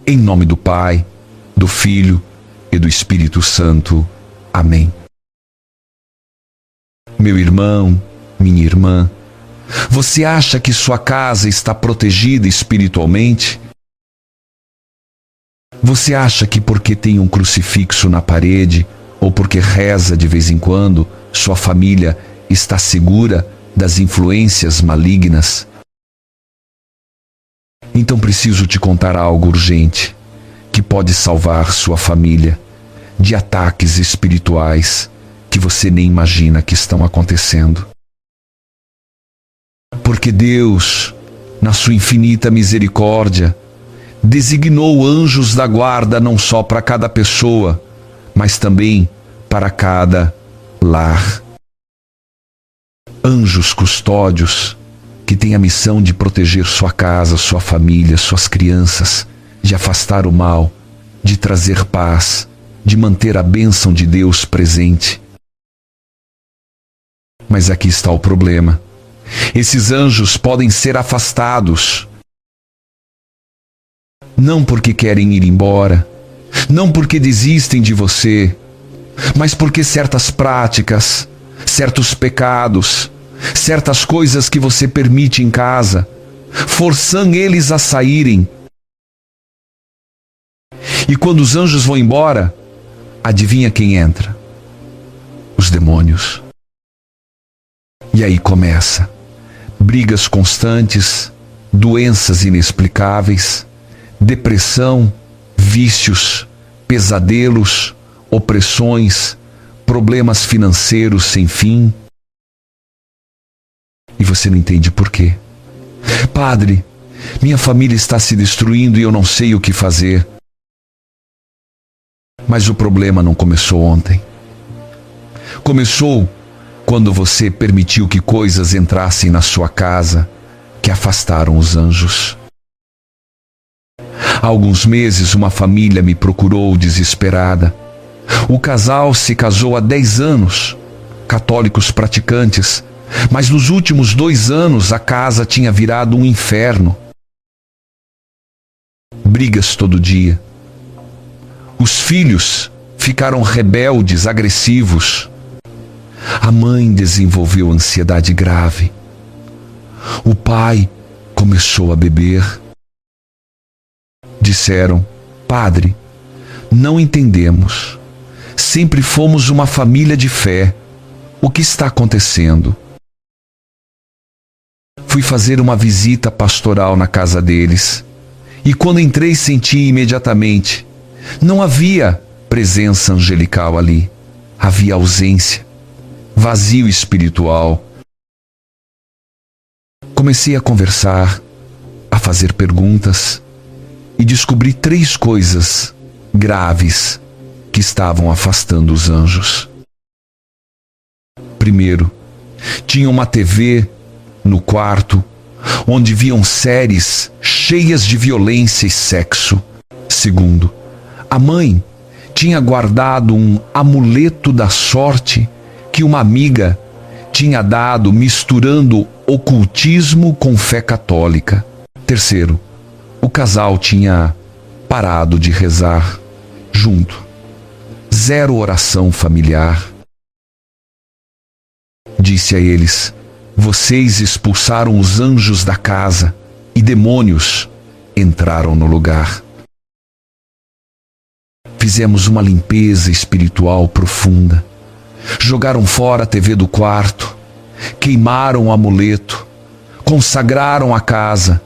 Em nome do Pai, do Filho e do Espírito Santo. Amém. Meu irmão, minha irmã, você acha que sua casa está protegida espiritualmente? Você acha que porque tem um crucifixo na parede ou porque reza de vez em quando, sua família está segura das influências malignas? Então preciso te contar algo urgente que pode salvar sua família de ataques espirituais que você nem imagina que estão acontecendo. Porque Deus, na sua infinita misericórdia, designou anjos da guarda não só para cada pessoa, mas também para cada lar. Anjos custódios que têm a missão de proteger sua casa, sua família, suas crianças, de afastar o mal, de trazer paz, de manter a bênção de Deus presente. Mas aqui está o problema. Esses anjos podem ser afastados. Não porque querem ir embora, não porque desistem de você, mas porque certas práticas, certos pecados, certas coisas que você permite em casa, forçam eles a saírem. E quando os anjos vão embora, adivinha quem entra? Os demônios. E aí começa brigas constantes, doenças inexplicáveis, depressão, vícios, pesadelos, opressões, problemas financeiros sem fim. E você não entende por quê. Padre, minha família está se destruindo e eu não sei o que fazer. Mas o problema não começou ontem. Começou quando você permitiu que coisas entrassem na sua casa que afastaram os anjos. Há alguns meses, uma família me procurou desesperada. O casal se casou há 10 anos, católicos praticantes, mas nos últimos 2 anos a casa tinha virado um inferno. Brigas todo dia. Os filhos ficaram rebeldes, agressivos. A mãe desenvolveu ansiedade grave. O pai começou a beber. Disseram: Padre, não entendemos. Sempre fomos uma família de fé. O que está acontecendo? Fui fazer uma visita pastoral na casa deles. E quando entrei, senti imediatamente. Não havia presença angelical ali. Havia ausência. Vazio espiritual. Comecei a conversar, a fazer perguntas e descobri 3 coisas graves que estavam afastando os anjos. Primeiro, tinha uma TV no quarto onde viam séries cheias de violência e sexo. Segundo, a mãe tinha guardado um amuleto da sorte que uma amiga tinha dado misturando ocultismo com fé católica. Terceiro, o casal tinha parado de rezar junto. 0 oração familiar. Disse a eles: vocês expulsaram os anjos da casa e demônios entraram no lugar. Fizemos uma limpeza espiritual profunda. Jogaram fora a TV do quarto, queimaram o amuleto, consagraram a casa,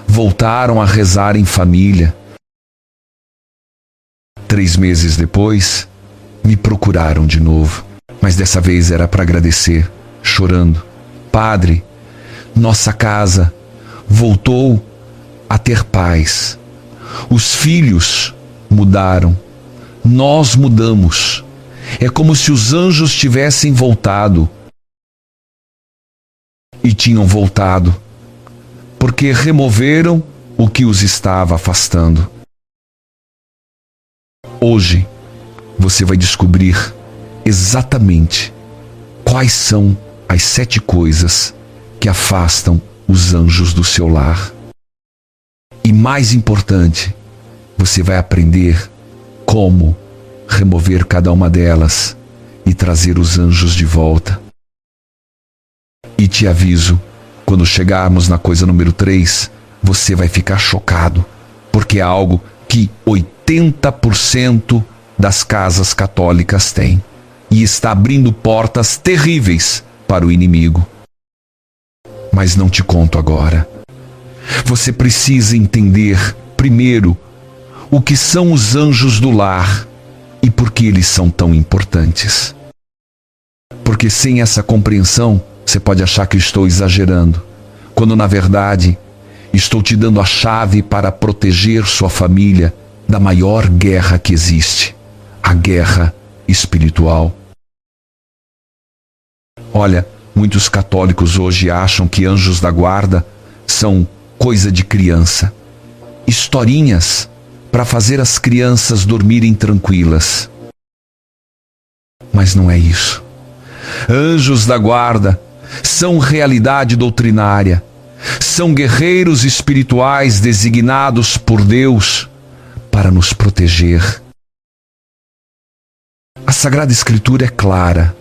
voltaram a rezar em família. 3 meses depois, me procuraram de novo, mas dessa vez era para agradecer, chorando. Padre, nossa casa voltou a ter paz. Os filhos mudaram, nós mudamos. É como se os anjos tivessem voltado. E tinham voltado, porque removeram o que os estava afastando. Hoje, você vai descobrir exatamente quais são as 7 coisas que afastam os anjos do seu lar. E mais importante, você vai aprender como remover cada uma delas e trazer os anjos de volta. E te aviso, quando chegarmos na coisa número 3, você vai ficar chocado, porque é algo que 80% das casas católicas têm e está abrindo portas terríveis para o inimigo. Mas não te conto agora. Você precisa entender, primeiro, o que são os anjos do lar e por que eles são tão importantes. Porque sem essa compreensão, você pode achar que estou exagerando, quando na verdade estou te dando a chave para proteger sua família da maior guerra que existe, a guerra espiritual. Olha, muitos católicos hoje acham que anjos da guarda são coisa de criança, historinhas para fazer as crianças dormirem tranquilas. Mas não é isso. Anjos da guarda são realidade doutrinária, são guerreiros espirituais designados por Deus para nos proteger. A Sagrada Escritura é clara.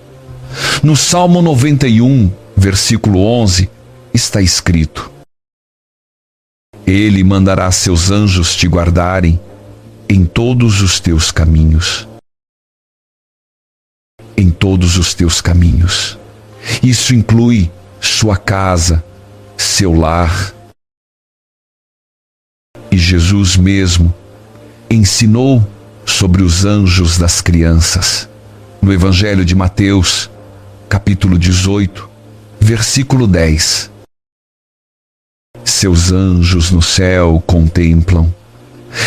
No Salmo 91, versículo 11, está escrito: Ele mandará seus anjos te guardarem em todos os teus caminhos. Em todos os teus caminhos. Isso inclui sua casa, seu lar. E Jesus mesmo ensinou sobre os anjos das crianças. No Evangelho de Mateus, capítulo 18, versículo 10. Seus anjos no céu contemplam,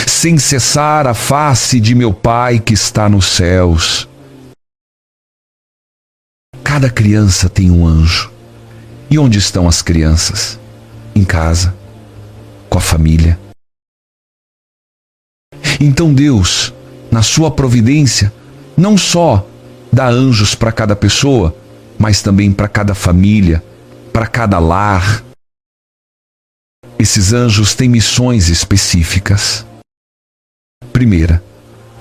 sem cessar, a face de meu Pai que está nos céus. Cada criança tem um anjo. E onde estão as crianças? Em casa, com a família. Então Deus, na sua providência, não só dá anjos para cada pessoa, mas também para cada família, para cada lar. Esses anjos têm missões específicas. Primeira,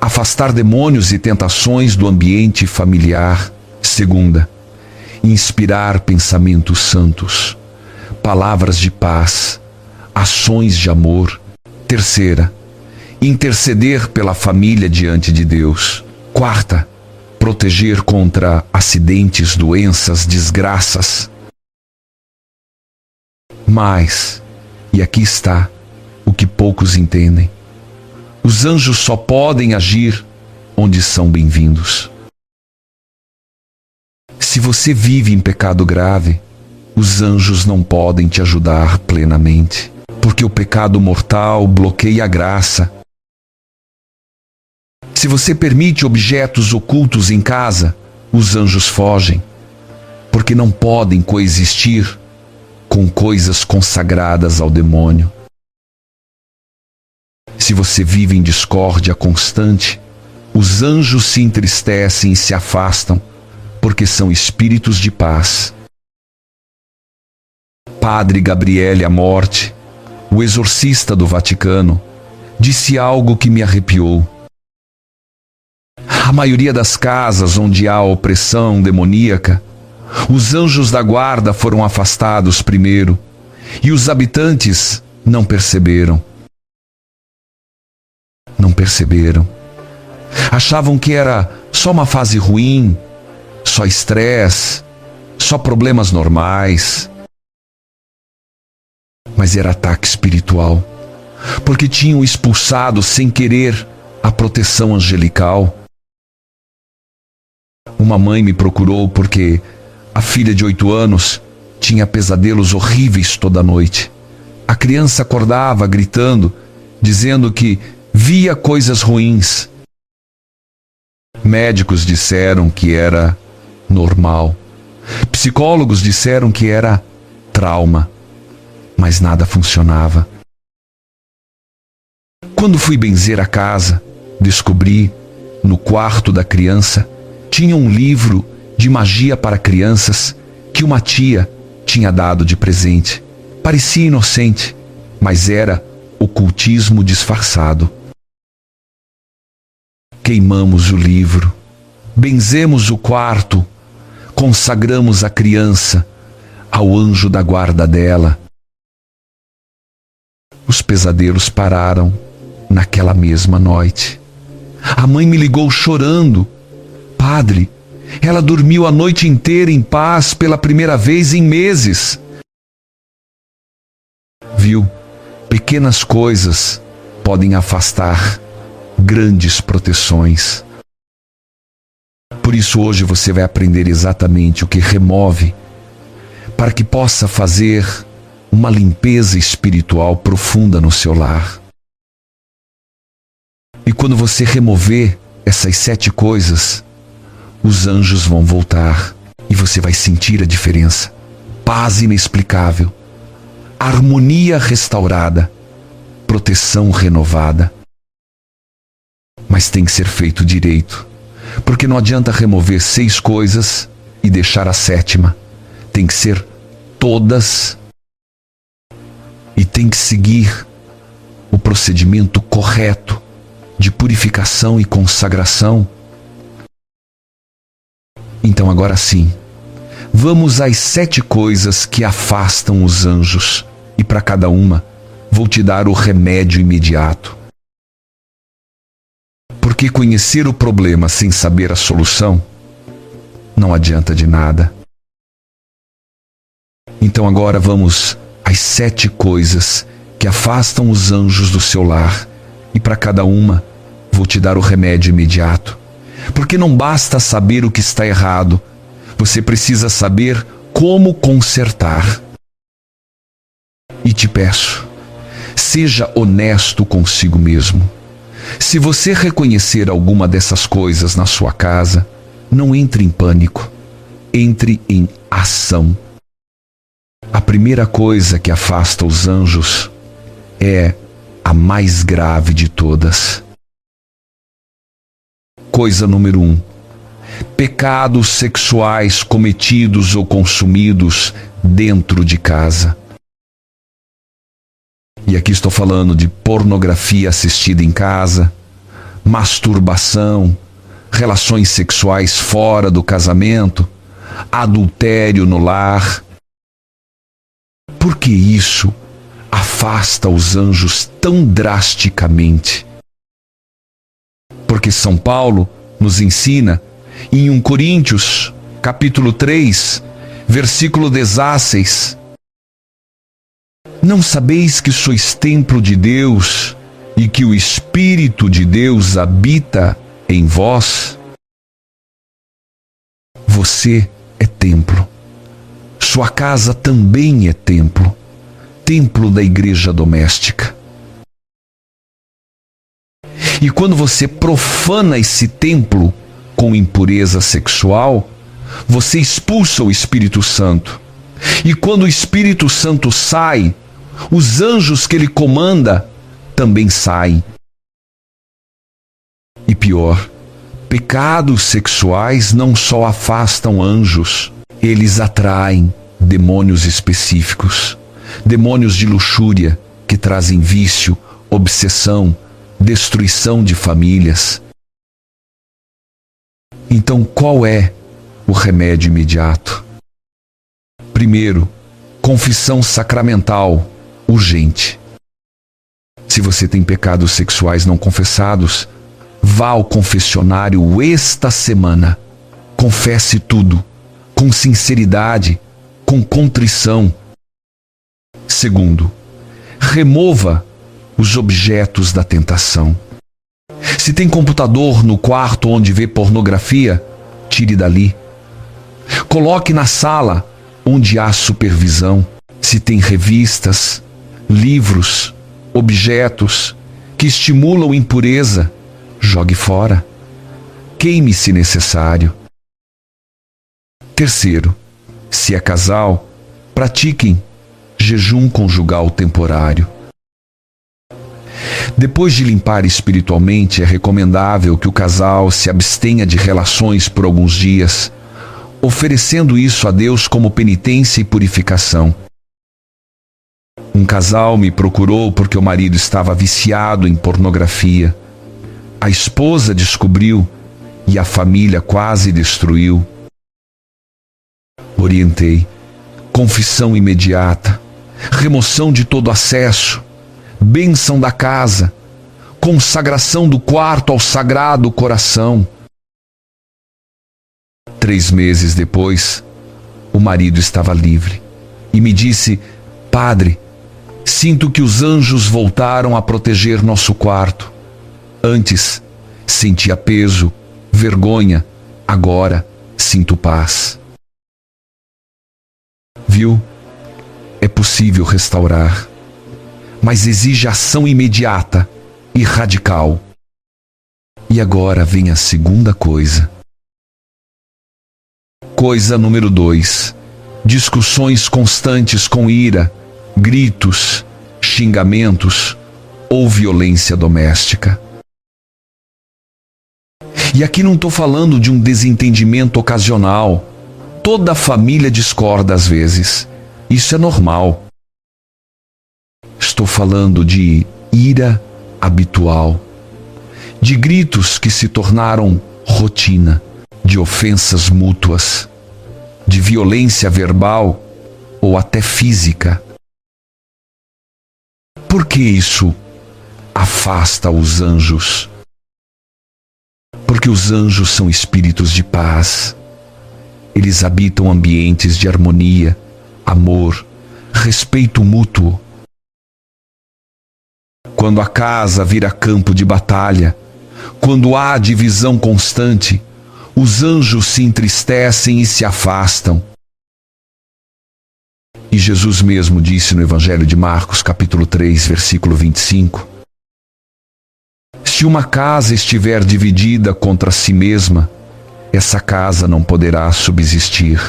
afastar demônios e tentações do ambiente familiar. Segunda, inspirar pensamentos santos, palavras de paz, ações de amor. Terceira, interceder pela família diante de Deus. Quarta, proteger contra acidentes, doenças, desgraças. Mas, e aqui está o que poucos entendem, os anjos só podem agir onde são bem-vindos. Se você vive em pecado grave, os anjos não podem te ajudar plenamente, porque o pecado mortal bloqueia a graça. Se você permite objetos ocultos em casa, os anjos fogem, porque não podem coexistir com coisas consagradas ao demônio. Se você vive em discórdia constante, os anjos se entristecem e se afastam, porque são espíritos de paz. Padre Gabriele Amorte, o exorcista do Vaticano, disse algo que me arrepiou. A maioria das casas onde há opressão demoníaca, os anjos da guarda foram afastados primeiro, e os habitantes não perceberam. Não perceberam. Achavam que era só uma fase ruim, só estresse, só problemas normais. Mas era ataque espiritual, porque tinham expulsado sem querer a proteção angelical. Uma mãe me procurou porque a filha de 8 anos tinha pesadelos horríveis toda noite. A criança acordava gritando, dizendo que via coisas ruins. Médicos disseram que era normal. Psicólogos disseram que era trauma, mas nada funcionava. Quando fui benzer a casa, descobri, no quarto da criança, tinha um livro de magia para crianças que uma tia tinha dado de presente. Parecia inocente, mas era ocultismo disfarçado. queimamos o livro, benzemos o quarto, consagramos a criança ao anjo da guarda dela. Os pesadelos pararam naquela mesma noite. A mãe me ligou chorando. Padre, ela dormiu a noite inteira em paz pela primeira vez em meses. Viu? Pequenas coisas podem afastar grandes proteções. Por isso hoje você vai aprender exatamente o que remove, para que possa fazer uma limpeza espiritual profunda no seu lar. E quando você remover essas 7 coisas, os anjos vão voltar e você vai sentir a diferença. Paz inexplicável, harmonia restaurada, proteção renovada. Mas tem que ser feito direito, porque não adianta remover 6 coisas e deixar a 7ª. Tem que ser todas e tem que seguir o procedimento correto de purificação e consagração. Então agora sim, vamos às 7 coisas que afastam os anjos, e para cada uma vou te dar o remédio imediato. Porque conhecer o problema sem saber a solução não adianta de nada. Então agora vamos às 7 coisas que afastam os anjos do seu lar, e para cada uma vou te dar o remédio imediato. Porque não basta saber o que está errado, você precisa saber como consertar. E te peço, seja honesto consigo mesmo. Se você reconhecer alguma dessas coisas na sua casa, não entre em pânico, entre em ação. A primeira coisa que afasta os anjos é a mais grave de todas. Coisa número 1. Pecados sexuais cometidos ou consumidos dentro de casa. E aqui estou falando de pornografia assistida em casa, masturbação, relações sexuais fora do casamento, adultério no lar. Por que isso afasta os anjos tão drasticamente? Porque São Paulo nos ensina em 1 Coríntios, capítulo 3, versículo 16: não sabeis que sois templo de Deus e que o Espírito de Deus habita em vós? Você é templo. Sua casa também é templo, templo da igreja doméstica. E quando você profana esse templo com impureza sexual, você expulsa o Espírito Santo. E quando o Espírito Santo sai, os anjos que ele comanda também saem. E pior, pecados sexuais não só afastam anjos, eles atraem demônios específicos, demônios de luxúria que trazem vício, obsessão, destruição de famílias. Então, qual é o remédio imediato? Primeiro, confissão sacramental urgente. Se você tem pecados sexuais não confessados, vá ao confessionário esta semana. Confesse tudo, com sinceridade, com contrição. Segundo, remova os objetos da tentação. Se tem computador no quarto onde vê pornografia, tire dali. Coloque na sala onde há supervisão. Se tem revistas, livros, objetos que estimulam impureza, jogue fora. Queime se necessário. Terceiro, se é casal, pratiquem jejum conjugal temporário. Depois de limpar espiritualmente, é recomendável que o casal se abstenha de relações por alguns dias, oferecendo isso a Deus como penitência e purificação. Um casal me procurou porque o marido estava viciado em pornografia. A esposa descobriu e a família quase destruiu. Orientei. Confissão imediata, remoção de todo acesso, bênção da casa, consagração do quarto ao Sagrado Coração. 3 meses depois, o marido estava livre e me disse: Padre, sinto que os anjos voltaram a proteger nosso quarto. Antes sentia peso, vergonha, agora sinto paz. Viu? É possível restaurar, mas exige ação imediata e radical. E agora vem a segunda coisa. Coisa número 2. Discussões constantes com ira, gritos, xingamentos ou violência doméstica. E aqui não estou falando de um desentendimento ocasional. Toda a família discorda às vezes. Isso é normal. Estou falando de ira habitual, de gritos que se tornaram rotina, de ofensas mútuas, de violência verbal ou até física. Por que isso afasta os anjos? Porque os anjos são espíritos de paz. Eles habitam ambientes de harmonia, amor, respeito mútuo. Quando a casa vira campo de batalha, quando há divisão constante, os anjos se entristecem e se afastam. E Jesus mesmo disse no Evangelho de Marcos, capítulo 3, versículo 25: Se uma casa estiver dividida contra si mesma, essa casa não poderá subsistir.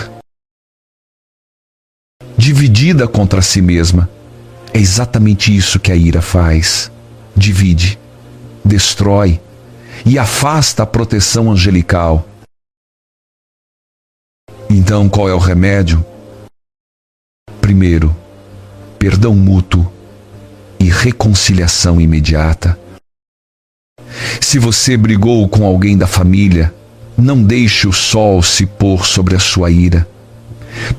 Dividida contra si mesma, é exatamente isso que a ira faz. Divide, destrói e afasta a proteção angelical. Então, qual é o remédio? Primeiro, perdão mútuo e reconciliação imediata. Se você brigou com alguém da família, não deixe o sol se pôr sobre a sua ira.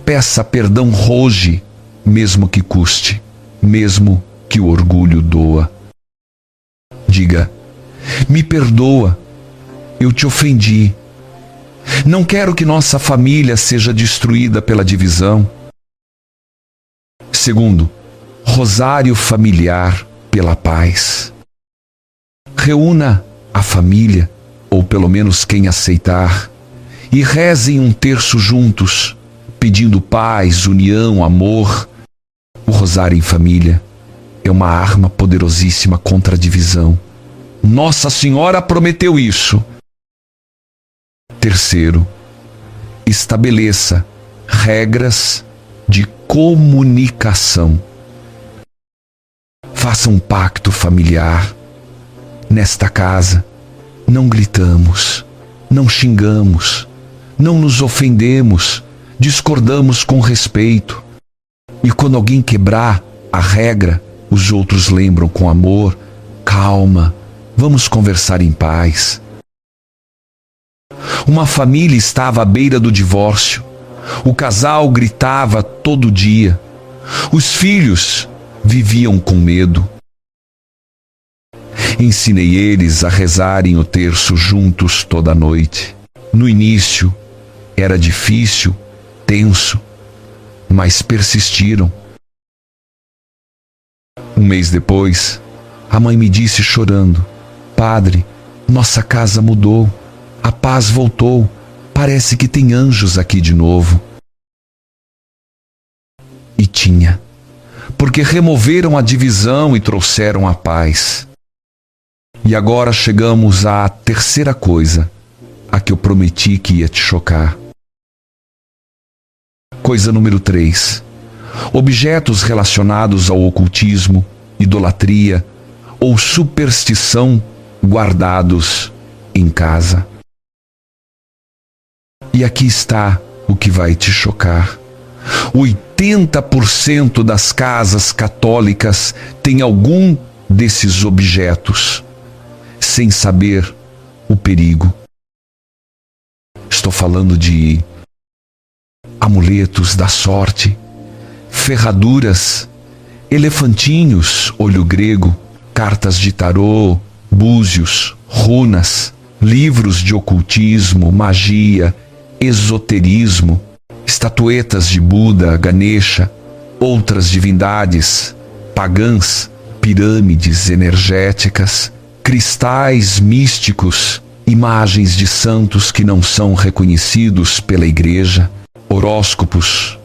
Peça perdão hoje, mesmo que custe, mesmo que o orgulho doa. Diga: me perdoa, eu te ofendi. Não quero que nossa família seja destruída pela divisão. Segundo, rosário familiar pela paz. Reúna a família, ou pelo menos quem aceitar, e rezem um terço juntos, pedindo paz, união, amor. O rosário em família é uma arma poderosíssima contra a divisão. Nossa Senhora prometeu isso. Terceiro, estabeleça regras de comunicação. Faça um pacto familiar. Nesta casa, não gritamos, não xingamos, não nos ofendemos, discordamos com respeito. E quando alguém quebrar a regra, os outros lembram com amor: calma, vamos conversar em paz. Uma família estava à beira do divórcio. O casal gritava todo dia. Os filhos viviam com medo. Ensinei eles a rezarem o terço juntos toda noite. No início, era difícil, tenso, mas persistiram. Um mês depois, a mãe me disse chorando: Padre, nossa casa mudou, a paz voltou, parece que tem anjos aqui de novo. E tinha, porque removeram a divisão e trouxeram a paz. E agora chegamos à terceira coisa, a que eu prometi que ia te chocar. Coisa número 3. Objetos relacionados ao ocultismo, idolatria ou superstição guardados em casa. E aqui está o que vai te chocar. 80% das casas católicas tem algum desses objetos. sem saber o perigo. Estou falando de amuletos da sorte, ferraduras, elefantinhos, olho grego, cartas de tarô, búzios, runas, livros de ocultismo, magia, esoterismo, estatuetas de Buda, Ganesha, outras divindades pagãs, pirâmides energéticas, cristais místicos, imagens de santos que não são reconhecidos pela igreja, horóscopos,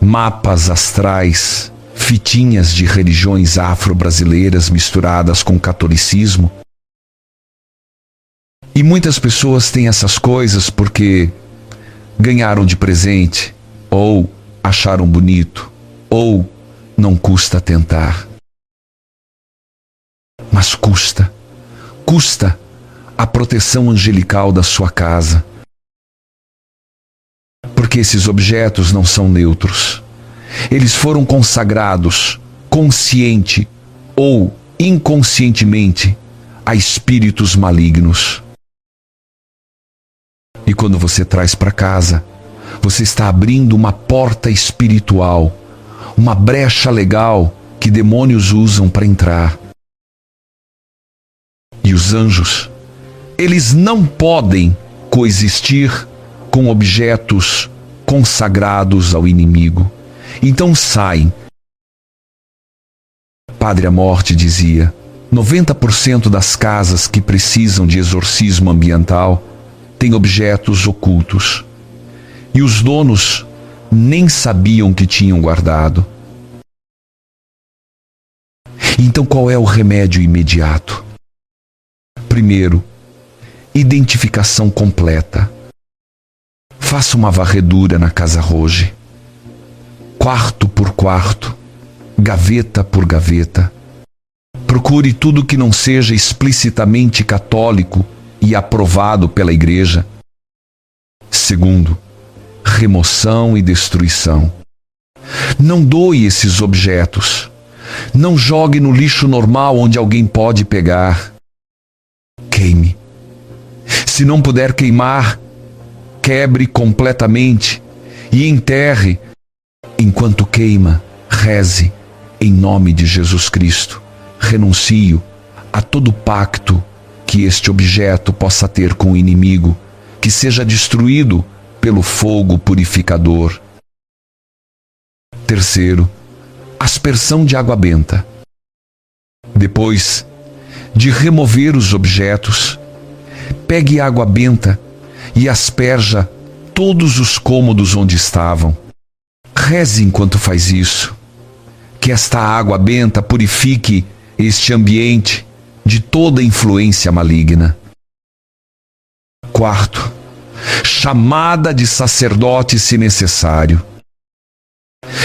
mapas astrais, fitinhas de religiões afro-brasileiras misturadas com catolicismo. E muitas pessoas têm essas coisas porque ganharam de presente, ou acharam bonito, ou não custa tentar. Mas custa a proteção angelical da sua casa. Porque esses objetos não são neutros. Eles foram consagrados, consciente ou inconscientemente, a espíritos malignos. E quando você traz para casa, você está abrindo uma porta espiritual, uma brecha legal que demônios usam para entrar. E os anjos, eles não podem coexistir com objetos consagrados ao inimigo. Então saem. Padre Amorte dizia: 90% das casas que precisam de exorcismo ambiental têm objetos ocultos. E os donos nem sabiam que tinham guardado. Então qual é o remédio imediato? Primeiro, identificação completa. Faça uma varredura na casa Roge. Quarto por quarto, gaveta por gaveta. Procure tudo que não seja explicitamente católico e aprovado pela igreja. Segundo, remoção e destruição. Não doe esses objetos. Não jogue no lixo normal onde alguém pode pegar. Queime. Se não puder queimar, quebre completamente e enterre. Enquanto queima, reze em nome de Jesus Cristo. Renuncio a todo pacto que este objeto possa ter com o inimigo, que seja destruído pelo fogo purificador. Terceiro, aspersão de água benta. Depois de remover os objetos, pegue água benta e asperja todos os cômodos onde estavam. Reze enquanto faz isso, que esta água benta purifique este ambiente de toda influência maligna. Quarto, chamada de sacerdote se necessário.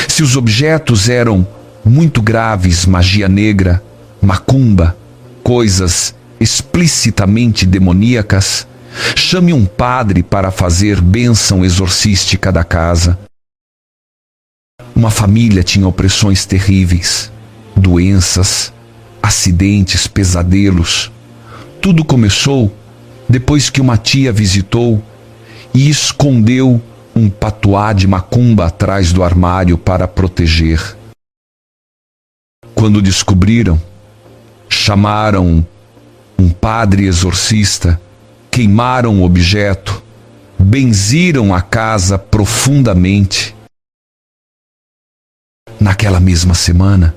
Se os objetos eram muito graves, magia negra, macumba, coisas explicitamente demoníacas, chame um padre para fazer bênção exorcística da casa. Uma família tinha opressões terríveis, doenças, acidentes, pesadelos. Tudo começou depois que uma tia visitou e escondeu um patuá de macumba atrás do armário para proteger. Quando descobriram, chamaram um padre exorcista, queimaram o objeto, benziram a casa profundamente. Naquela mesma semana,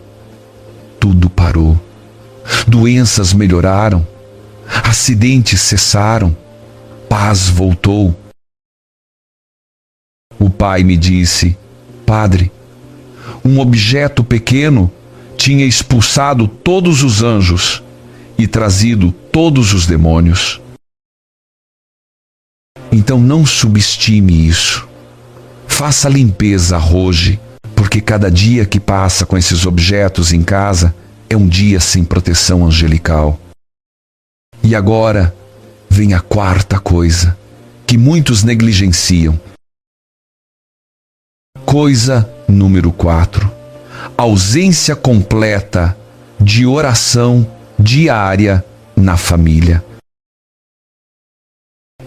tudo parou. Doenças melhoraram, acidentes cessaram, paz voltou. O pai me disse: Padre, um objeto pequeno tinha expulsado todos os anjos e trazido todos os demônios. Então não subestime isso. Faça a limpeza Roge, porque cada dia que passa com esses objetos em casa é um dia sem proteção angelical. E agora vem a quarta coisa, que muitos negligenciam. Coisa número 4. Ausência completa de oração diária na família.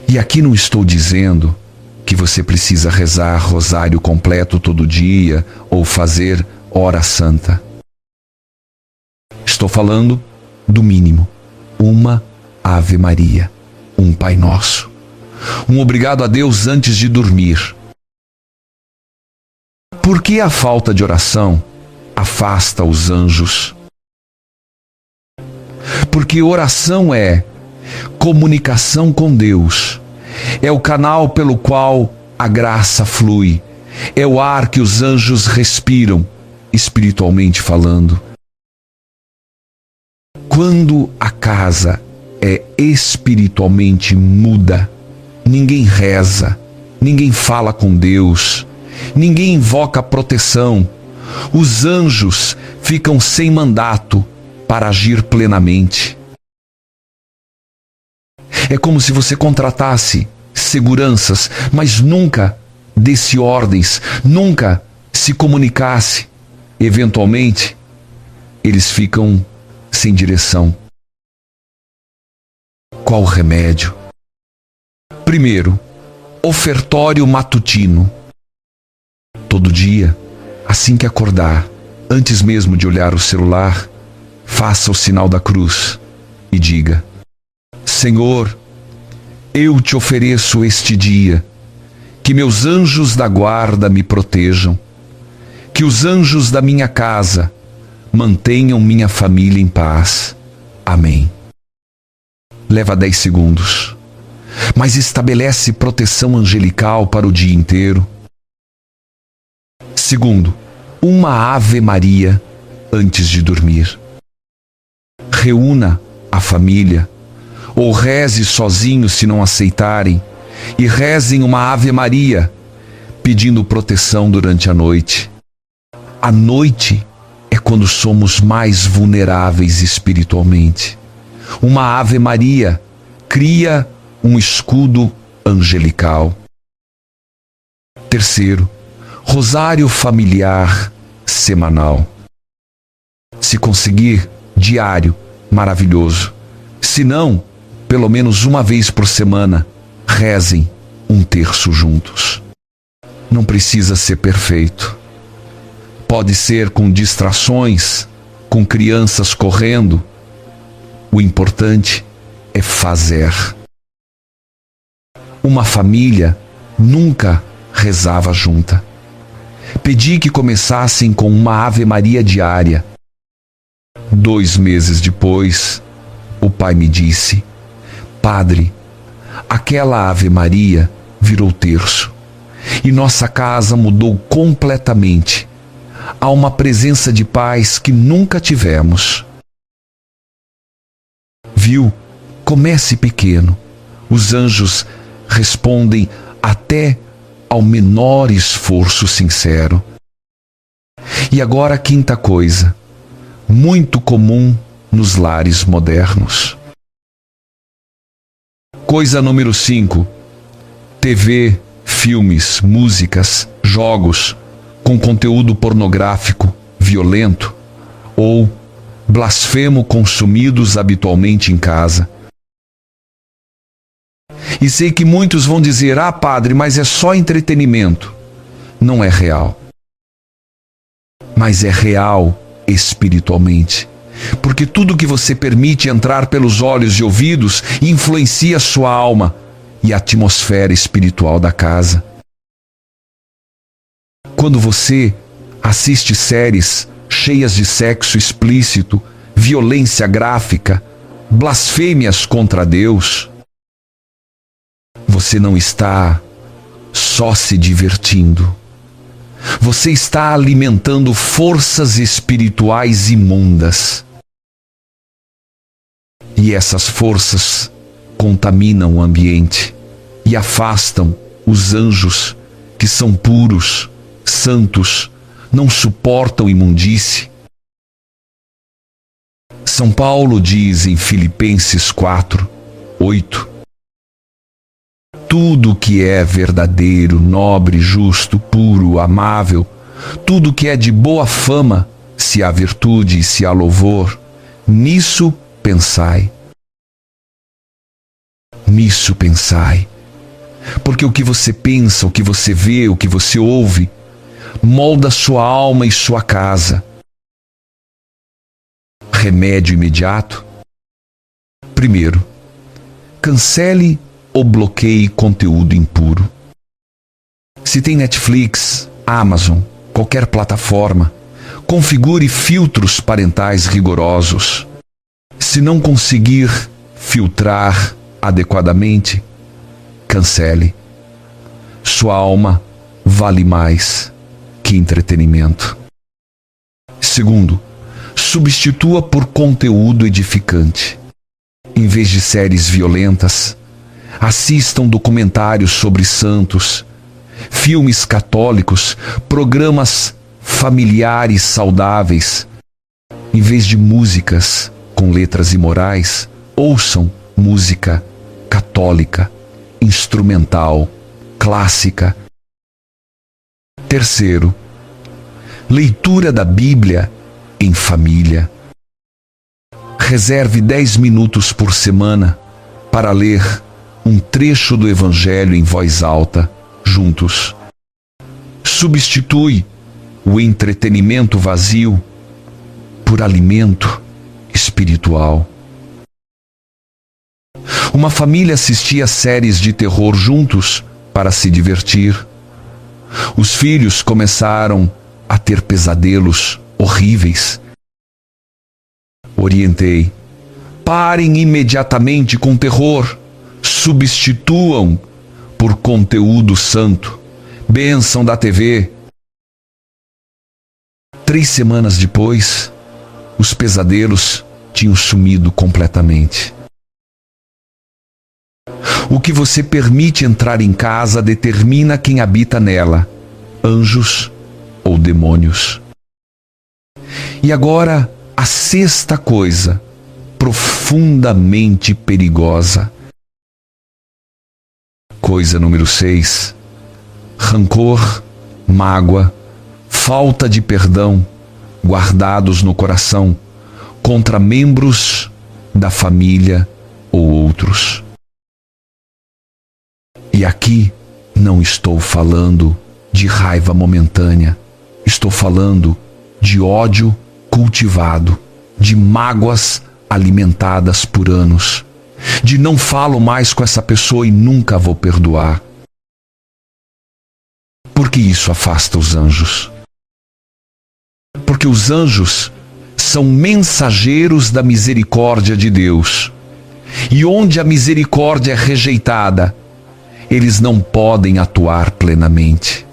E aqui não estou dizendo que você precisa rezar rosário completo todo dia ou fazer hora santa. Estou falando do mínimo: uma Ave Maria, um Pai Nosso, um obrigado a Deus antes de dormir. Por que a falta de oração afasta os anjos? Porque oração é comunicação com Deus, é o canal pelo qual a graça flui, é o ar que os anjos respiram, espiritualmente falando. Quando a casa é espiritualmente muda, ninguém reza, ninguém fala com Deus, ninguém invoca proteção. Os anjos ficam sem mandato para agir plenamente. É como se você contratasse seguranças, mas nunca desse ordens, nunca se comunicasse. Eventualmente, eles ficam sem direção. Qual o remédio? Primeiro, ofertório matutino. Todo dia, assim que acordar, antes mesmo de olhar o celular, faça o sinal da cruz e diga: Senhor, eu te ofereço este dia, que meus anjos da guarda me protejam, que os anjos da minha casa mantenham minha família em paz. Amém. Leva 10 segundos, mas estabelece proteção angelical para o dia inteiro. Segundo, uma Ave Maria antes de dormir. Reúna a família, ou reze sozinho se não aceitarem, e rezem uma Ave Maria, pedindo proteção durante a noite. A noite é quando somos mais vulneráveis espiritualmente. Uma Ave Maria cria um escudo angelical. Terceiro, rosário familiar semanal. Se conseguir, diário, maravilhoso. Se não, pelo menos uma vez por semana, rezem um terço juntos. Não precisa ser perfeito. Pode ser com distrações, com crianças correndo. O importante é fazer. Uma família nunca rezava junta. Pedi que começassem com uma Ave Maria diária. 2 meses depois, o pai me disse: Padre, aquela Ave Maria virou terço e nossa casa mudou completamente. Há uma presença de paz que nunca tivemos. Viu? Comece pequeno. Os anjos respondem até ao menor esforço sincero. E agora a quinta coisa, muito comum nos lares modernos. Coisa número 5. TV, filmes, músicas, jogos com conteúdo pornográfico, violento ou blasfemo consumidos habitualmente em casa. E sei que muitos vão dizer: ah, padre, mas é só entretenimento. Não é real. Mas é real espiritualmente. Porque tudo que você permite entrar pelos olhos e ouvidos influencia sua alma e a atmosfera espiritual da casa. Quando você assiste séries cheias de sexo explícito, violência gráfica, blasfêmias contra Deus, você não está só se divertindo. Você está alimentando forças espirituais imundas. E essas forças contaminam o ambiente e afastam os anjos que são puros, santos, não suportam imundície. São Paulo diz em Filipenses 4:8: tudo que é verdadeiro, nobre, justo, puro, amável, tudo que é de boa fama, se há virtude e se há louvor, nisso pensai. Nisso pensai. Porque o que você pensa, o que você vê, o que você ouve, molda sua alma e sua casa. Remédio imediato? Primeiro, cancele ou bloqueie conteúdo impuro. Se tem Netflix, Amazon, qualquer plataforma, configure filtros parentais rigorosos. Se não conseguir filtrar adequadamente, cancele. Sua alma vale mais que entretenimento. Segundo, substitua por conteúdo edificante. Em vez de séries violentas, assistam documentários sobre santos, filmes católicos, programas familiares saudáveis. Em vez de músicas com letras imorais, ouçam música católica, instrumental, clássica. Terceiro, leitura da Bíblia em família. Reserve 10 minutos por semana para ler um trecho do Evangelho em voz alta, juntos. Substitui o entretenimento vazio por alimento espiritual. Uma família assistia séries de terror juntos para se divertir. Os filhos começaram a ter pesadelos horríveis. Orientei: parem imediatamente com terror, substituam por conteúdo santo, bênção da TV. 3 semanas depois, os pesadelos tinham sumido completamente. O que você permite entrar em casa determina quem habita nela, anjos ou demônios. E agora, a sexta coisa, profundamente perigosa. Coisa número 6. Rancor, mágoa, falta de perdão, guardados no coração, contra membros da família ou outros. E aqui não estou falando de raiva momentânea, estou falando de ódio cultivado, de mágoas alimentadas por anos, de não falo mais com essa pessoa e nunca vou perdoar. Porque isso afasta os anjos. Porque os anjos são mensageiros da misericórdia de Deus. E onde a misericórdia é rejeitada, eles não podem atuar plenamente.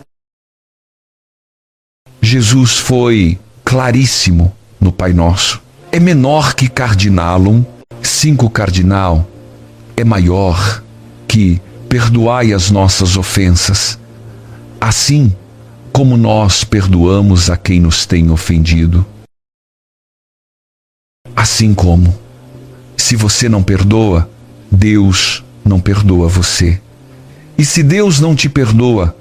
Jesus foi claríssimo no Pai Nosso. É menor que cardinalum, 5 cardinal. É maior que perdoai as nossas ofensas, assim como nós perdoamos a quem nos tem ofendido. Assim como, se você não perdoa, Deus não perdoa você. E se Deus não te perdoa,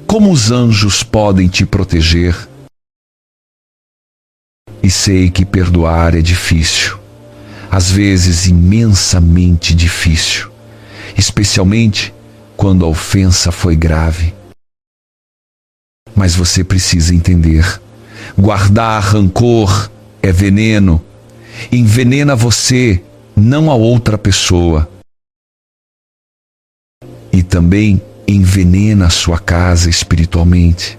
como os anjos podem te proteger? E sei que perdoar é difícil, às vezes imensamente difícil, especialmente quando a ofensa foi grave. Mas você precisa entender: guardar rancor é veneno, envenena você, não a outra pessoa. E também envenena a sua casa espiritualmente.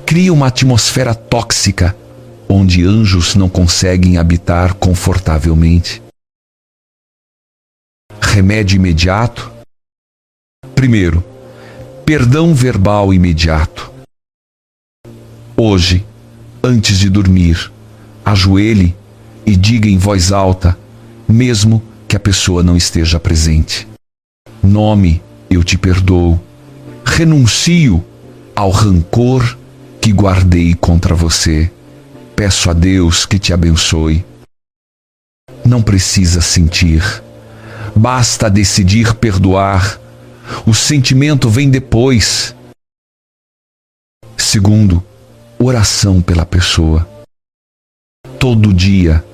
Cria uma atmosfera tóxica onde anjos não conseguem habitar confortavelmente. Remédio imediato? Primeiro, perdão verbal imediato. Hoje, antes de dormir, ajoelhe e diga em voz alta, mesmo que a pessoa não esteja presente: nome, eu te perdoo. Renuncio ao rancor que guardei contra você. Peço a Deus que te abençoe. Não precisa sentir. Basta decidir perdoar. O sentimento vem depois. Segundo, oração pela pessoa. Todo dia,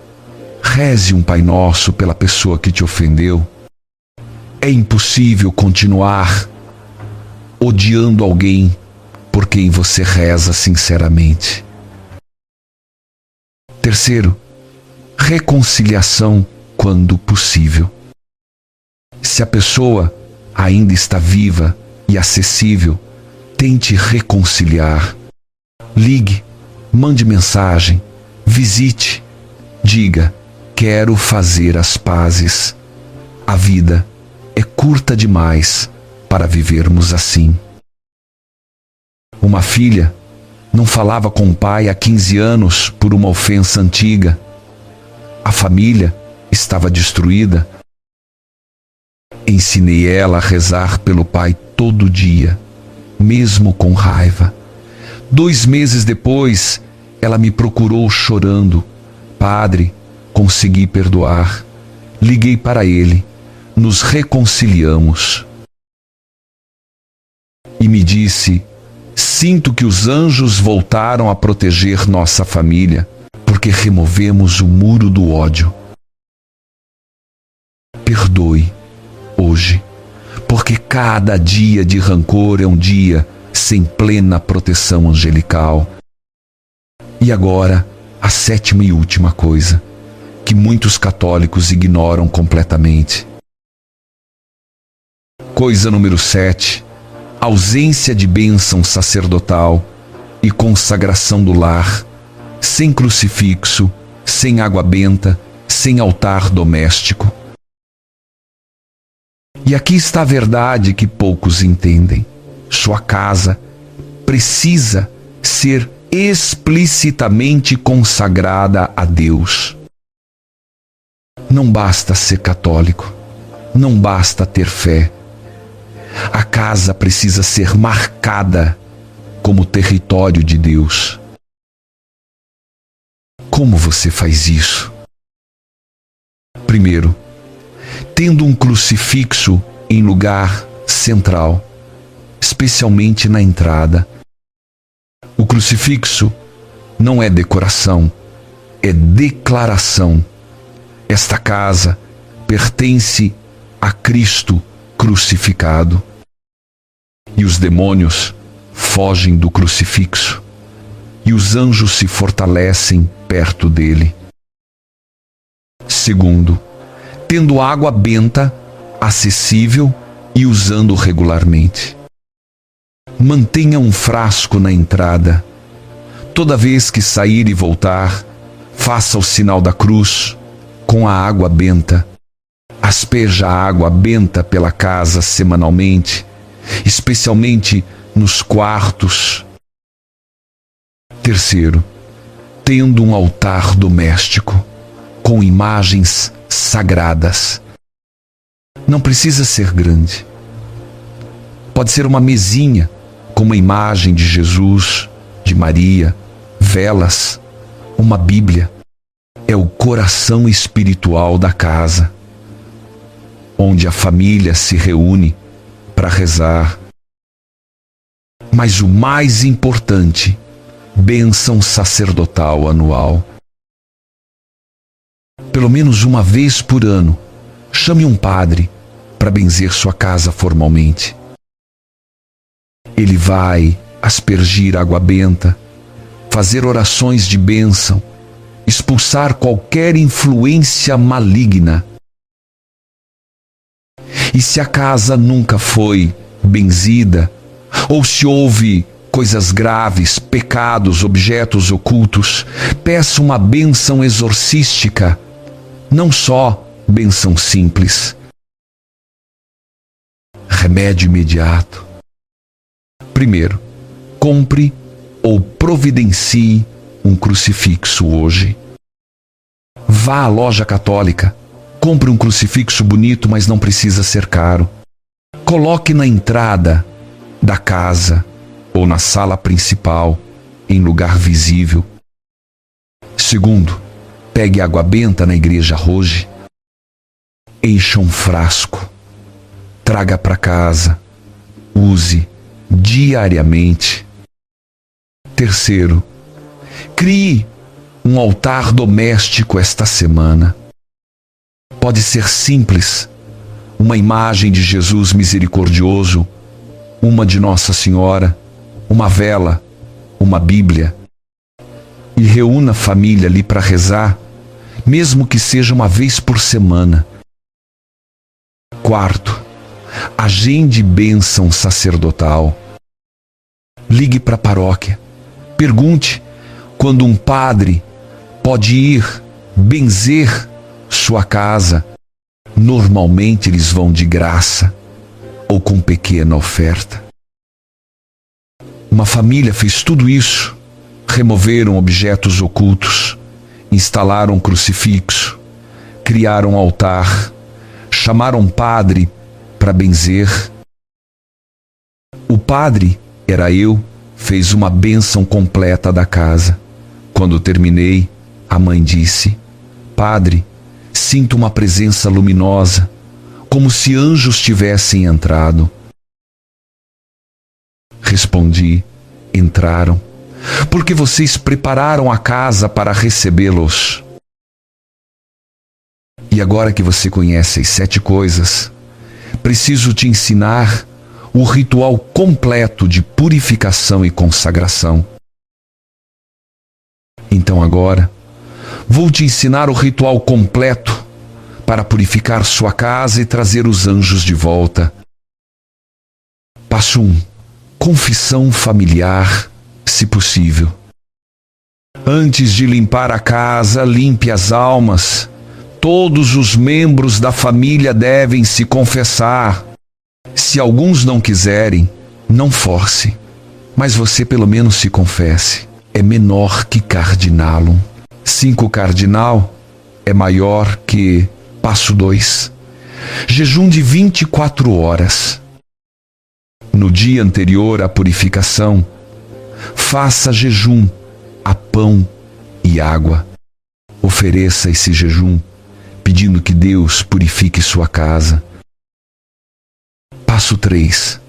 reze um Pai Nosso pela pessoa que te ofendeu. É impossível continuar odiando alguém por quem você reza sinceramente. Terceiro, reconciliação quando possível. Se a pessoa ainda está viva e acessível, tente reconciliar. Ligue, mande mensagem, visite, diga: quero fazer as pazes. A vida é curta demais para vivermos assim. Uma filha não falava com o pai há 15 anos por uma ofensa antiga. A família estava destruída. Ensinei ela a rezar pelo pai todo dia, mesmo com raiva. 2 meses depois, ela me procurou chorando. Padre, consegui perdoar. Liguei para ele, nos reconciliamos. E me disse: sinto que os anjos voltaram a proteger nossa família, porque removemos o muro do ódio. Perdoe hoje, porque cada dia de rancor é um dia sem plena proteção angelical. E agora, a 7ª e última coisa, que muitos católicos ignoram completamente. Coisa número 7, ausência de bênção sacerdotal e consagração do lar, sem crucifixo, sem água benta, sem altar doméstico. E aqui está a verdade que poucos entendem. Sua casa precisa ser explicitamente consagrada a Deus. Não basta ser católico, não basta ter fé. A casa precisa ser marcada como território de Deus. Como você faz isso? Primeiro, tendo um crucifixo em lugar central, especialmente na entrada. O crucifixo não é decoração, é declaração. Esta casa pertence a Cristo crucificado. E os demônios fogem do crucifixo, e os anjos se fortalecem perto dele. Segundo, tendo água benta, acessível e usando regularmente. Mantenha um frasco na entrada. Toda vez que sair e voltar, faça o sinal da cruz com a água benta. Aspeja a água benta pela casa semanalmente, especialmente nos quartos. Terceiro, tendo um altar doméstico com imagens sagradas. Não precisa ser grande. Pode ser uma mesinha com uma imagem de Jesus, de Maria, velas, uma Bíblia. É o coração espiritual da casa, onde a família se reúne para rezar. Mas o mais importante, bênção sacerdotal anual. Pelo menos uma vez por ano, chame um padre para benzer sua casa formalmente. Ele vai aspergir água benta, fazer orações de bênção, expulsar qualquer influência maligna. E se a casa nunca foi benzida, ou se houve coisas graves, pecados, objetos ocultos, peça uma bênção exorcística, não só bênção simples. Remédio imediato. Primeiro, compre ou providencie um crucifixo hoje. Vá à loja católica, compre um crucifixo bonito, mas não precisa ser caro. Coloque na entrada da casa ou na sala principal, em lugar visível. Segundo, pegue água benta na igreja hoje, encha um frasco, traga para casa, use diariamente. Terceiro, crie um altar doméstico esta semana. Pode ser simples, uma imagem de Jesus misericordioso, uma de Nossa Senhora, uma vela, uma Bíblia. E reúna a família ali para rezar, mesmo que seja uma vez por semana. Quarto, agende bênção sacerdotal. Ligue para a paróquia. Pergunte quando um padre pode ir benzer sua casa. Normalmente eles vão de graça ou com pequena oferta. Uma família fez tudo isso. Removeram objetos ocultos, instalaram um crucifixo, criaram um altar, chamaram um padre para benzer. O padre, era eu, fez uma bênção completa da casa. Quando terminei, a mãe disse: Padre, sinto uma presença luminosa, como se anjos tivessem entrado. Respondi: entraram, porque vocês prepararam a casa para recebê-los. E agora que você conhece as 7 coisas, preciso te ensinar o ritual completo de purificação e consagração. Então agora, vou te ensinar o ritual completo para purificar sua casa e trazer os anjos de volta. Passo 1. Confissão familiar, se possível. Antes de limpar a casa, limpe as almas. Todos os membros da família devem se confessar. Se alguns não quiserem, não force, mas você pelo menos se confesse. É menor que cardinalum. 5 cardinal é maior que passo 2. Jejum de 24 horas. No dia anterior à purificação, faça jejum a pão e água. Ofereça esse jejum, pedindo que Deus purifique sua casa. Passo 3.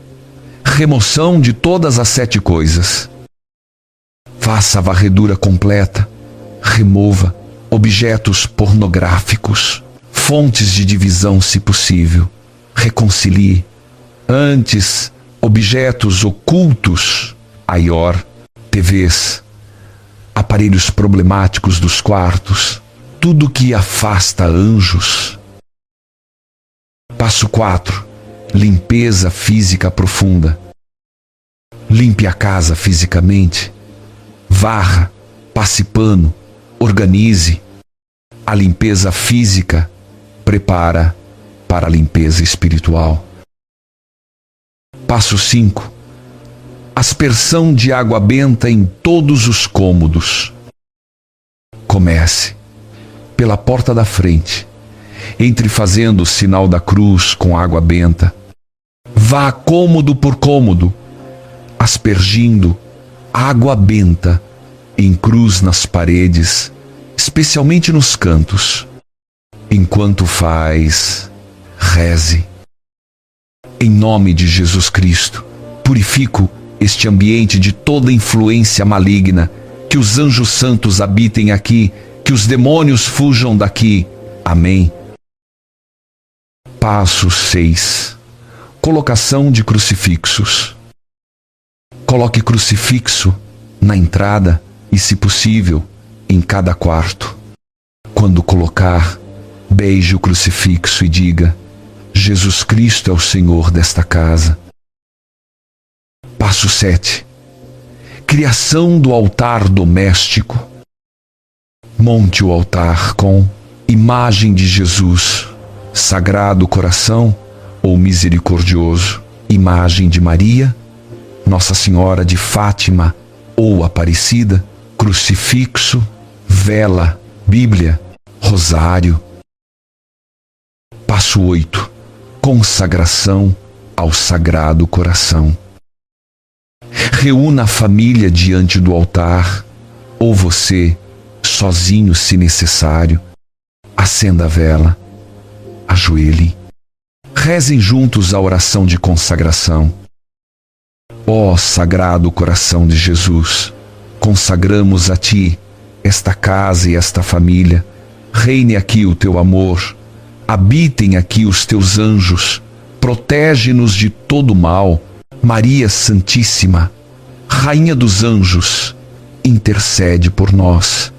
Remoção de todas as 7 coisas. Faça a varredura completa. Remova objetos pornográficos, fontes de divisão, se possível. Reconcilie. Antes, objetos ocultos, aior, TVs, aparelhos problemáticos dos quartos, tudo que afasta anjos. Passo 4. Limpeza física profunda. Limpe a casa fisicamente. Varra, passe pano, organize. A limpeza física prepara para a limpeza espiritual. Passo 5. Aspersão de água benta em todos os cômodos. Comece pela porta da frente. Entre fazendo o sinal da cruz com água benta. Vá cômodo por cômodo, aspergindo água benta em cruz nas paredes, especialmente nos cantos. Enquanto faz, reze. Em nome de Jesus Cristo, purifico este ambiente de toda influência maligna, que os anjos santos habitem aqui, que os demônios fujam daqui. Amém. Passo 6. Colocação de crucifixos. Coloque crucifixo na entrada e, se possível, em cada quarto. Quando colocar, beije o crucifixo e diga: Jesus Cristo é o Senhor desta casa. Passo 7. Criação do altar doméstico. Monte o altar com imagem de Jesus, Sagrado Coração ou Misericordioso, imagem de Maria, Nossa Senhora de Fátima ou Aparecida, crucifixo, vela, Bíblia, rosário. Passo 8. Consagração ao Sagrado Coração. Reúna a família diante do altar, ou você, sozinho se necessário. Acenda a vela, ajoelhe. Rezem juntos a oração de consagração. Ó Sagrado Coração de Jesus, consagramos a Ti esta casa e esta família. Reine aqui o Teu amor, habitem aqui os teus anjos, protege-nos de todo mal. Maria Santíssima, Rainha dos Anjos, intercede por nós.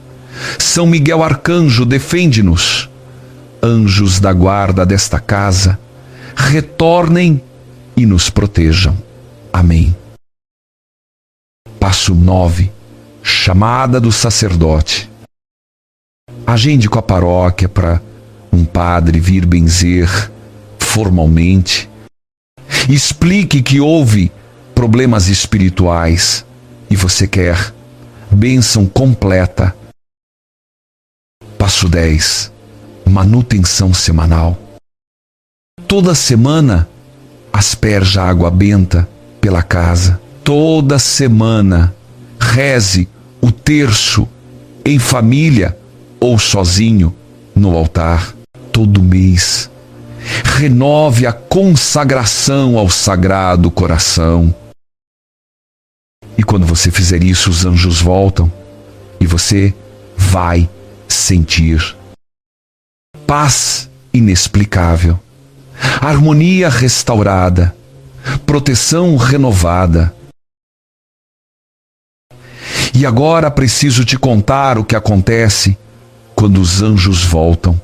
São Miguel Arcanjo, defende-nos. Anjos da guarda desta casa, retornem e nos protejam. Amém. Passo 9. Chamada do sacerdote. Agende com a paróquia para um padre vir benzer formalmente. Explique que houve problemas espirituais e você quer bênção completa. Passo 10. Manutenção semanal. Toda semana asperja água benta pela casa. Toda semana reze o terço em família ou sozinho no altar. Todo mês renove a consagração ao Sagrado Coração. E quando você fizer isso, os anjos voltam e você vai sentir paz inexplicável, harmonia restaurada, proteção renovada. E agora preciso te contar o que acontece quando os anjos voltam.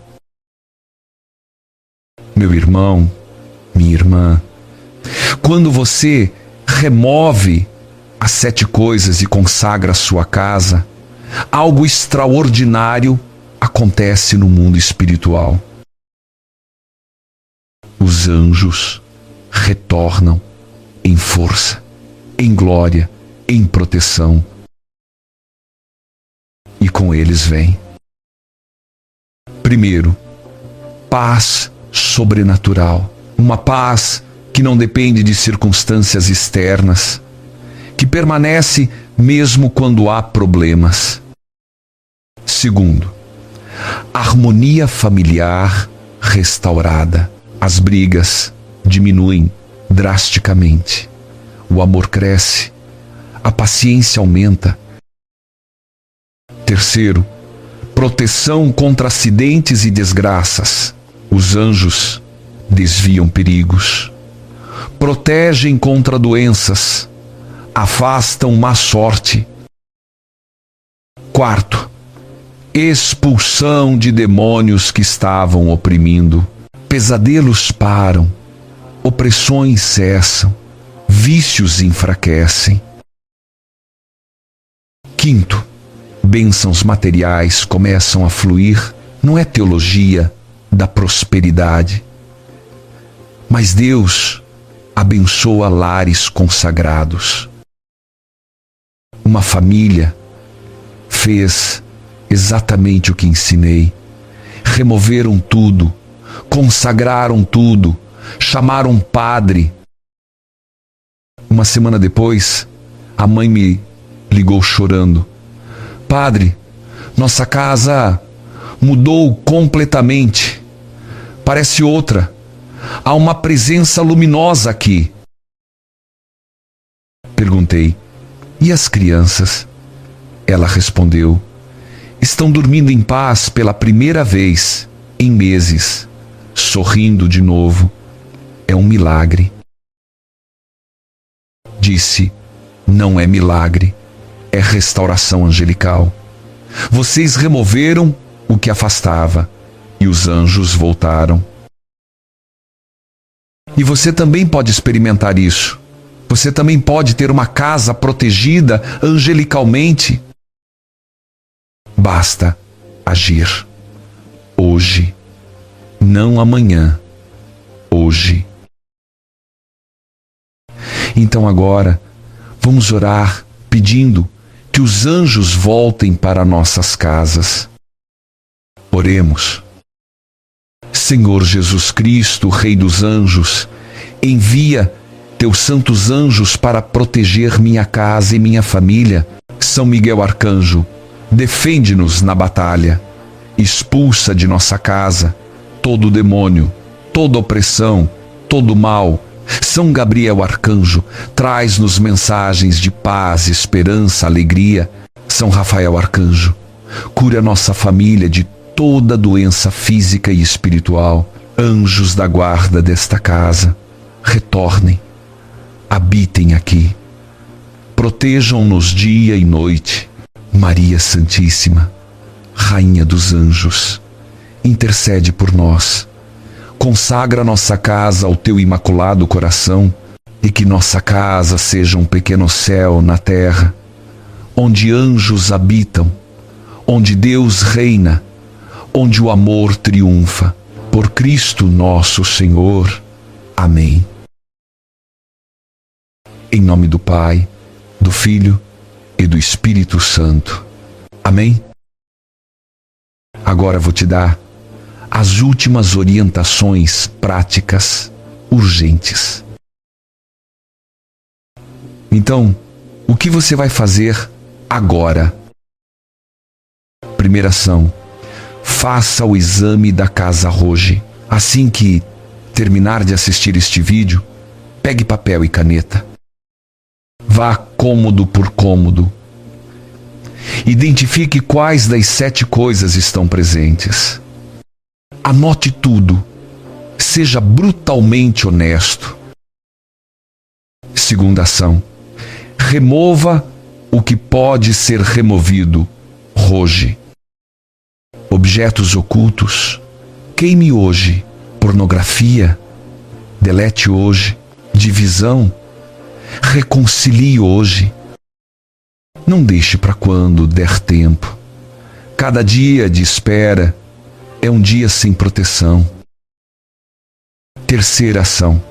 Meu irmão, minha irmã, quando você remove as 7 coisas e consagra a sua casa, algo extraordinário acontece no mundo espiritual. Os anjos retornam em força, em glória, em proteção. E com eles vem, primeiro, paz sobrenatural. Uma paz que não depende de circunstâncias externas, que permanece mesmo quando há problemas. Segundo, harmonia familiar restaurada. As brigas diminuem drasticamente. O amor cresce, a paciência aumenta. Terceiro, proteção contra acidentes e desgraças. Os anjos desviam perigos, protegem contra doenças, afastam má sorte. Quarto, expulsão de demônios que estavam oprimindo. Pesadelos param, opressões cessam, vícios enfraquecem. Quinto, bênçãos materiais começam a fluir. Não é teologia da prosperidade, mas Deus abençoa lares consagrados. Uma família fez exatamente o que ensinei. Removeram tudo, consagraram tudo, chamaram um padre. Uma semana depois, a mãe me ligou chorando. Padre, nossa casa mudou completamente. Parece outra. Há uma presença luminosa aqui. Perguntei, e as crianças? Ela respondeu, estão dormindo em paz pela primeira vez em meses, sorrindo de novo. É um milagre. Disse, não é milagre, é restauração angelical. Vocês removeram o que afastava e os anjos voltaram. E você também pode experimentar isso. Você também pode ter uma casa protegida angelicalmente. Basta agir. Hoje, não amanhã. Hoje. Então agora, vamos orar pedindo que os anjos voltem para nossas casas. Oremos. Senhor Jesus Cristo, Rei dos anjos, envia teus santos anjos para proteger minha casa e minha família. São Miguel Arcanjo, defende-nos na batalha. Expulsa de nossa casa todo demônio, toda opressão, todo mal. São Gabriel Arcanjo, traz-nos mensagens de paz, esperança, alegria. São Rafael Arcanjo, cura nossa família de toda doença física e espiritual. Anjos da guarda desta casa, retornem, habitem aqui. Protejam-nos dia e noite. Maria Santíssima, Rainha dos Anjos, intercede por nós. Consagra nossa casa ao teu imaculado coração e que nossa casa seja um pequeno céu na terra, onde anjos habitam, onde Deus reina, onde o amor triunfa. Por Cristo nosso Senhor. Amém. Em nome do Pai, do Filho e do Espírito Santo. Amém? Agora vou te dar as últimas orientações práticas urgentes. Então, o que você vai fazer agora? Primeira ação: faça o exame da casa hoje. Assim que terminar de assistir este vídeo, pegue papel e caneta. Vá cômodo por cômodo. Identifique quais das 7 coisas estão presentes. Anote tudo. Seja brutalmente honesto. Segunda ação: remova o que pode ser removido hoje. Objetos ocultos, queime hoje. Pornografia, delete hoje. Divisão, reconcilie hoje. Não deixe para quando der tempo. Cada dia de espera é um dia sem proteção. Terceira ação: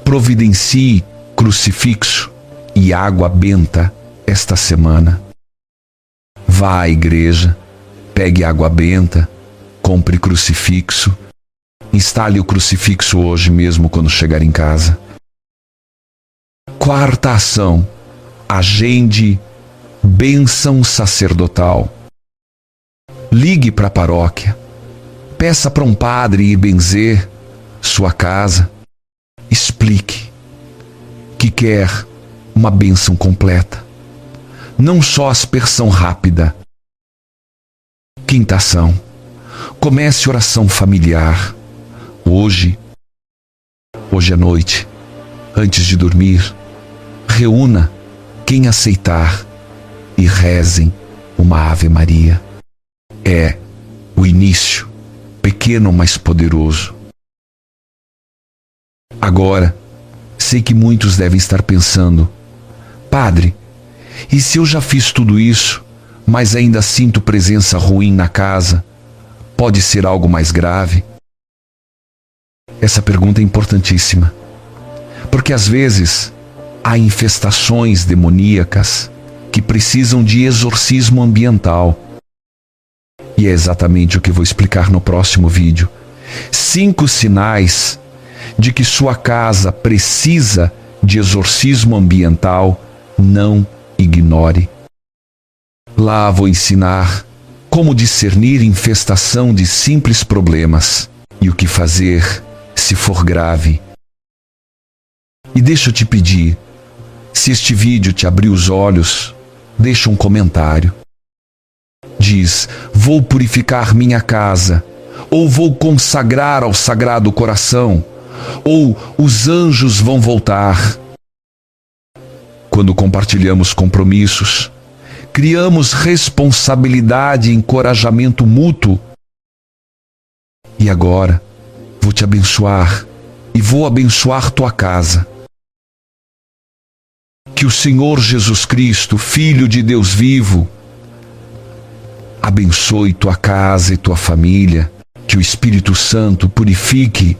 providencie crucifixo e água benta esta semana. Vá à igreja, pegue água benta, compre crucifixo, instale o crucifixo hoje mesmo quando chegar em casa. Quarta ação: agende bênção sacerdotal. Ligue para a paróquia, peça para um padre ir benzer sua casa. Explique que quer uma bênção completa, não só aspersão rápida. Quinta ação: comece oração familiar. Hoje à noite, antes de dormir, reúna quem aceitar e rezem uma Ave Maria. É o início, pequeno mas poderoso. Agora, sei que muitos devem estar pensando: padre, e se eu já fiz tudo isso, mas ainda sinto presença ruim na casa, pode ser algo mais grave? Essa pergunta é importantíssima, porque às vezes há infestações demoníacas que precisam de exorcismo ambiental. E é exatamente o que vou explicar no próximo vídeo. 5 sinais de que sua casa precisa de exorcismo ambiental. Não ignore. Lá vou ensinar como discernir infestação de simples problemas e o que fazer se for grave. E deixa eu te pedir, se este vídeo te abrir os olhos, deixa um comentário. Diz: vou purificar minha casa, ou vou consagrar ao Sagrado Coração, ou os anjos vão voltar. Quando compartilhamos compromissos, criamos responsabilidade e encorajamento mútuo. E agora, vou te abençoar e vou abençoar tua casa. Que o Senhor Jesus Cristo, Filho de Deus vivo, abençoe tua casa e tua família. Que o Espírito Santo purifique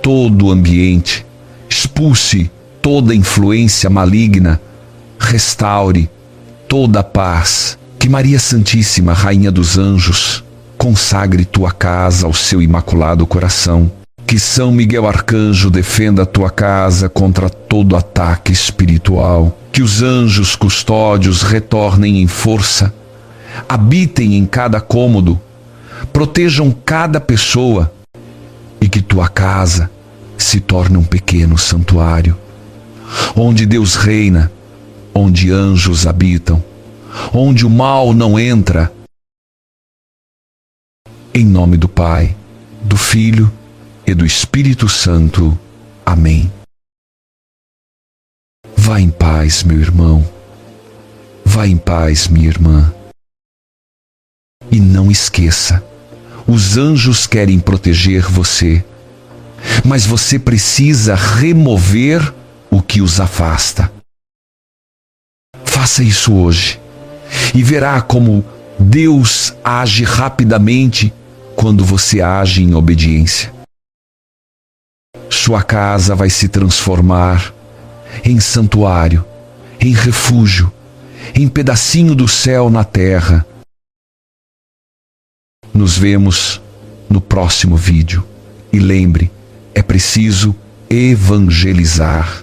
todo o ambiente, expulse toda influência maligna, restaure toda a paz. Que Maria Santíssima, Rainha dos Anjos, consagre tua casa ao seu imaculado coração. Que São Miguel Arcanjo defenda a tua casa contra todo ataque espiritual. Que os anjos custódios retornem em força, habitem em cada cômodo, protejam cada pessoa e que tua casa se torne um pequeno santuário, onde Deus reina, onde anjos habitam, onde o mal não entra. Em nome do Pai, do Filho e do Espírito Santo. Amém. Vá em paz, meu irmão. Vá em paz, minha irmã. E não esqueça, os anjos querem proteger você, mas você precisa remover o que os afasta. Faça isso hoje e verá como Deus age rapidamente quando você age em obediência. Sua casa vai se transformar em santuário, em refúgio, em pedacinho do céu na terra. Nos vemos no próximo vídeo. E lembre, é preciso evangelizar.